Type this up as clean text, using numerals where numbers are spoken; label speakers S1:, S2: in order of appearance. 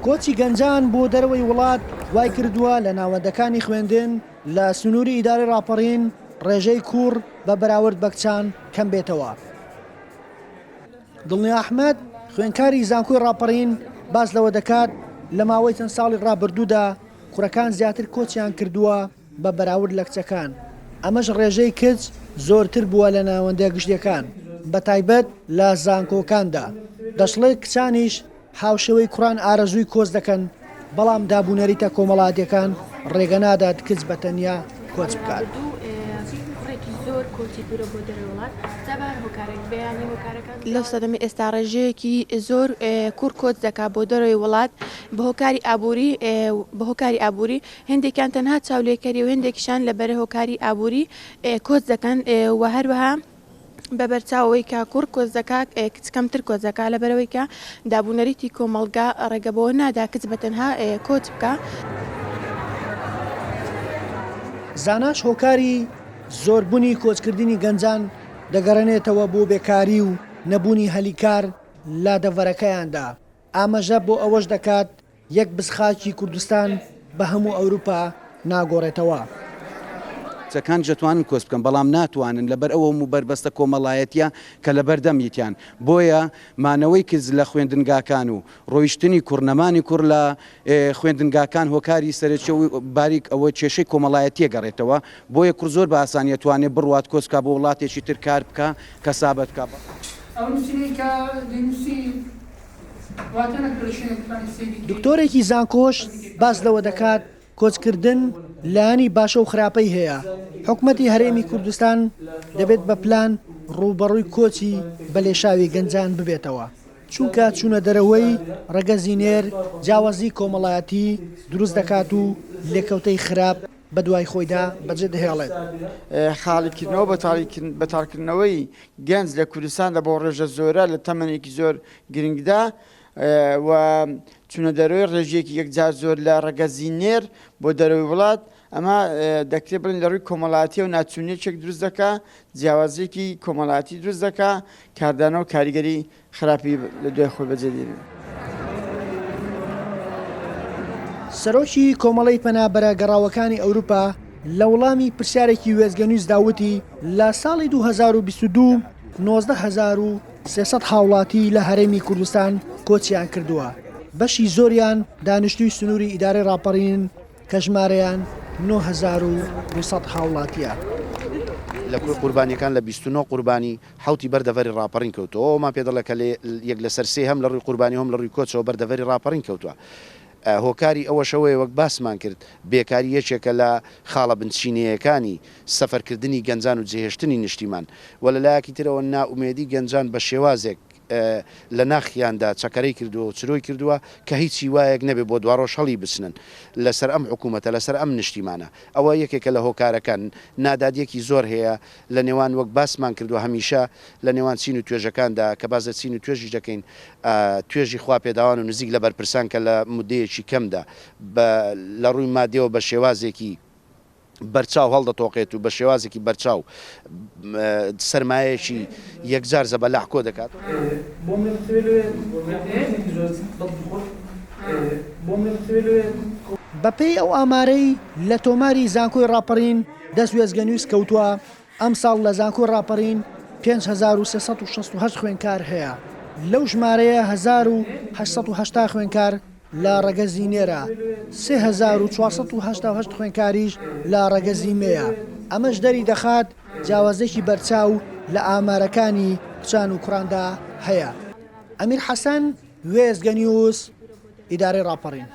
S1: کۆچی گەنجان بۆ دەرەوەی وڵات وای کردووە لە ناوەندەکانی خوێندن لە سنووری ئیداری ڕاپەڕین ڕێژەی کوڕ بە بەراورد بە کچان کەم بێتەوە. دڵنیا ئەحمەد خوێندکاری زانکۆی ڕاپەڕین باس لەوە دەکات لە ماوەی چەند ساڵی ڕابردوودا کوڕەکان زیاتر کۆچیان کردووە بە بەراورد لە کچەکان. ئەمەش ڕێژەی کچ زۆرتر بووە لە ناوەندە گشتیەکان بە تایبەت لە زانکۆکاندا. دەشڵێت کچانیش هاوشێوەی کوڕان ئارەزووی کۆچ دەکەن، بەڵام دابوونەریتە کۆمەڵاتیەکان ڕێگە نادات کچ بە تەنیا کۆچ بکات.
S2: لەو سەدەمی ئێستا ڕێژەیەکی زۆر کوڕ کۆچ دەکات بۆ دەرەوەی وڵات بە هۆکاری ئابووری هێندێکیان تەنها چاولێکەری و هێندێکیشان لە بەرە هۆکاری ئابووری کۆچ دەکەن و هەروەها بە بەرچاوەوەی کە کوڕ کۆچ دەکات کچکەمتر کۆچ دەکات لە بەرەوەی کە دابوونەریتی کۆمەڵگا ڕێگەبەوە نادا کچ بە تەنها کۆچ بکە.
S1: زاناش هۆکاری زۆربوونی کۆچکردنی گەنجان دەگەڕێنێتەوە بۆ بێکاری و نەبوونی هەلیکار لا دەڤەرەکەیاندا. ئاماژە بۆ ئەوەش دەکات یەک بزخاکی کوردستان بە هەموو ئەوروپا ناگۆڕێتەوە.
S3: کچەکان دەتوانن کۆچ بکەن بەڵام ناتوانن لەبەر ئەوە موبەربەستە کۆمەڵایەتیە کە لەبەر دەمیتیان. بۆیە مانەوەی کز لە خوێندنگاکان و ڕۆیشتنی کوڕنەمانی کوڕ لە خوێندنگاکان هۆکاری سەرچێ و باریک ئەوە کێشەی کۆمەڵایەتیە گەڕێتەوە. بۆیە کوڕ زۆر بە ئاسانی توانێت بڕوات کۆچکا بۆ وڵاتێکی تر کار بکە کە سابەت بکە.
S1: دکتۆرێکی زانکۆش باس لەوە دەکات کۆچکردن لایانی باشە و خراپەی هەیە. حکوومەتی هەرێمی کوردستان دەبێت بە پلان ڕوبەڕووی کۆچی بە لێشاوی گەنجان ببێتەوە، چونکە چوونە دەرەوەی ڕەگەزینێر جیاوازی کۆمەڵایەتی دروست دەکات و لێکەوتەی خراپ بە دوای خۆیدا بەجێ دەهێڵێت.
S4: خاڵیکردنەوە بەتاڵکردنەوەی گەنج لە کوردستاندا بۆ ڕێژە زۆرە لە تەمەنێکی زۆر گرنگدا و چونە دەروی ڕێژەیەکی یەکجار زۆر لە ڕەگەزینێر بۆ دەرەوەی وڵات ئەمە دەکرێت بڵین لە ڕووی کۆمەڵاتی و ناچوونێکێک دروست دەکا، جیاوازیەکی کۆمەڵاتی دروست دەکا، کاردانە و کاریگەری خراپی لە دوای خۆی بەجێدێنێت.
S1: سەرۆکی کۆمەڵەی پەنابەرە گەڕاوەکانی ئەوروپا لە وەڵامی پرسیارێکی وێزگەنووس داوتی لە ساڵی 2022 19,300 هاوڵاتی لە هەرێمی کوردستان کۆچیان کردووە. بەشی زۆریان دانیشتووی سنووری ئیدارەی ڕاپەڕین کە ژمارەیان 9,200 هاوڵاتیە.
S5: لە کوڕ قوربانیەکان لە 29 قوربانی حوتی بەردەڤەری ڕاپەڕین کەوتەوە. ما پێ دەڵێ کە یەک لەسەر سێ هەم لە ڕووی قوربانی هەم لە ڕووی کۆچەوە بەردەڤەری ڕاپەڕین کەوتووە. هۆکاری ئەوە شەوەیە وەک باسمان کرد بێکاری یەکێکە لە خاڵە بنچینەیەکانی سەفەرکردنی گەنجان و جێهێشتنی نیشتیمان و لەلایەکی ترەوە ناومێدی گەنجان بە شێوازێک لە ناخیاندا چەکەرەی کردووە و چرۆی کردووە کە هیچی وایەک نەبێ بۆ دوڕۆژ هەڵی بچنن لەسەر ئەم حکوومەتە لەسەر ئەم نیشتیمانە. ئەوە یەکێکە لە هۆکارەکان نادادیەکی زۆر هەیە لە نێوان وەک باسمان کردووە هەمیشە لە نێوان چین و توێژەکاندا کە بازە چین و توێژی دەکەین توێژی خوا پێداوان و نزیک لە بەرپرسان کە لە مودەیەکی کەمدا لە ڕووی مادەوە بە شێوازێکی بەرچاو هەڵدەتۆقێت و بە شێوازێکی بەرچاو سەرمایەکی یەکجار زەبەلاح کۆ دەکات.
S1: بەپێی ئەو ئامارەی لە تۆماری زانکۆی ڕاپەڕین دەست وێزگەنووس کەوتووە ئەم ساڵ لە زانکۆی ڕاپەڕین 5,368 خوێندکار هەیە. لەو ژمارەیە 1,880 خوێندکار لە ڕەگەزینێرە، 3,488 خوێندکاریش لە ڕەگەزیمەیە. ئەمەش دەری دەخات جیاوازێکی بەرچاو لە ئامارەکانی کچان و کوڕاندا هەیە. ئەمیر حەسەن، وێزگەنیوس، ئیدارەی ڕاپەڕین.